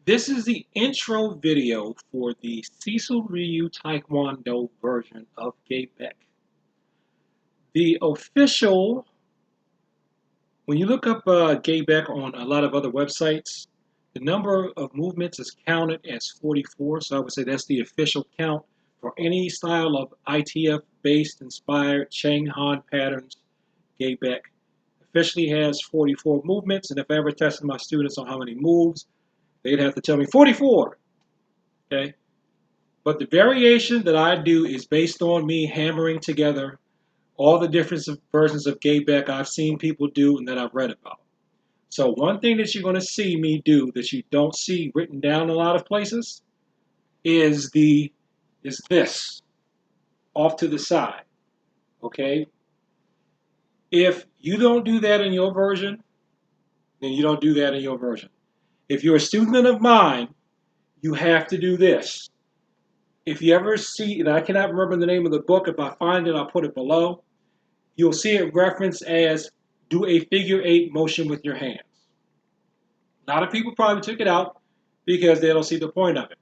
This is the intro video for the Cecil Taekwondo version of GeBeck. The official, when you look up GeBeck on a lot of other websites, the number of movements is counted as 44. So I would say that's the official count for any style of ITF-based inspired Chang Han patterns. GeBeck officially has 44 movements, and if I ever tested my students on how many moves, they'd have to tell me 44. Okay. But the variation that I do is based on me hammering together all the different versions of GeBeck I've seen people do and that I've read about. So one thing that you're going to see me do that you don't see written down in a lot of places is this off to the side. Okay? If you don't do that in your version, then you don't do that in your version. If you're a student of mine, you have to do this. If you ever see, and I cannot remember the name of the book, if I find it, I'll put it below. You'll see it referenced as do a figure 8 motion with your hands. A lot of people probably took it out because they don't see the point of it.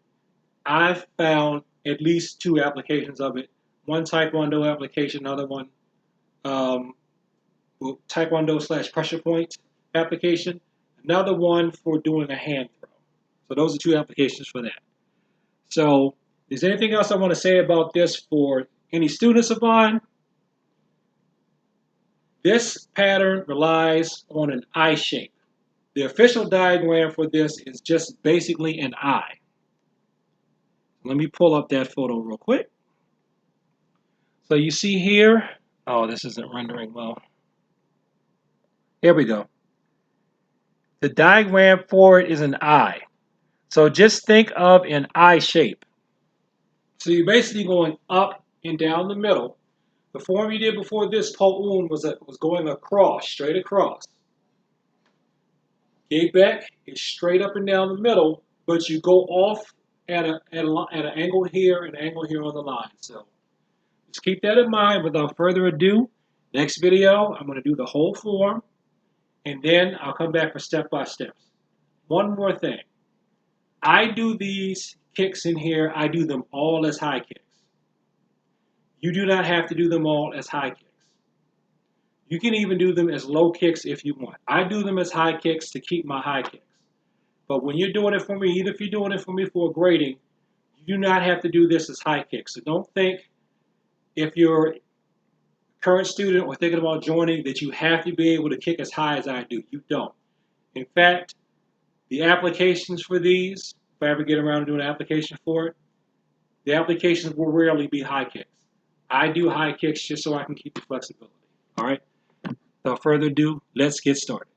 I've found at least 2 applications of it. One Taekwondo application, another one Taekwondo / pressure point application, another one for doing a hand throw. So those are 2 applications for that. So is there anything else I want to say about this for any students of mine? This pattern relies on an I shape. The official diagram for this is just basically an I. Let me pull up that photo real quick. So you see here, oh, this isn't rendering well. Here we go. The diagram for it is an I. So just think of an I shape. So you're basically going up and down the middle. The form you did before this, Po'un, was going across, straight across. GeBeck is straight up and down the middle, but you go off at an angle here and an angle here on the line. So just keep that in mind. Without further ado, next video, I'm going to do the whole form, and then I'll come back for step-by-steps. One more thing. I do these kicks in here, I do them all as high kicks. You do not have to do them all as high kicks. You can even do them as low kicks if you want. I do them as high kicks to keep my high kicks. But when you're doing it for me, either if you're doing it for me for grading, you do not have to do this as high kicks. So don't think if you're a current student or thinking about joining that you have to be able to kick as high as I do. You don't. In fact, the applications for these, if I ever get around to doing an application for it, the applications will rarely be high kicks. I do high kicks just so I can keep the flexibility. All right? Without further ado, let's get started.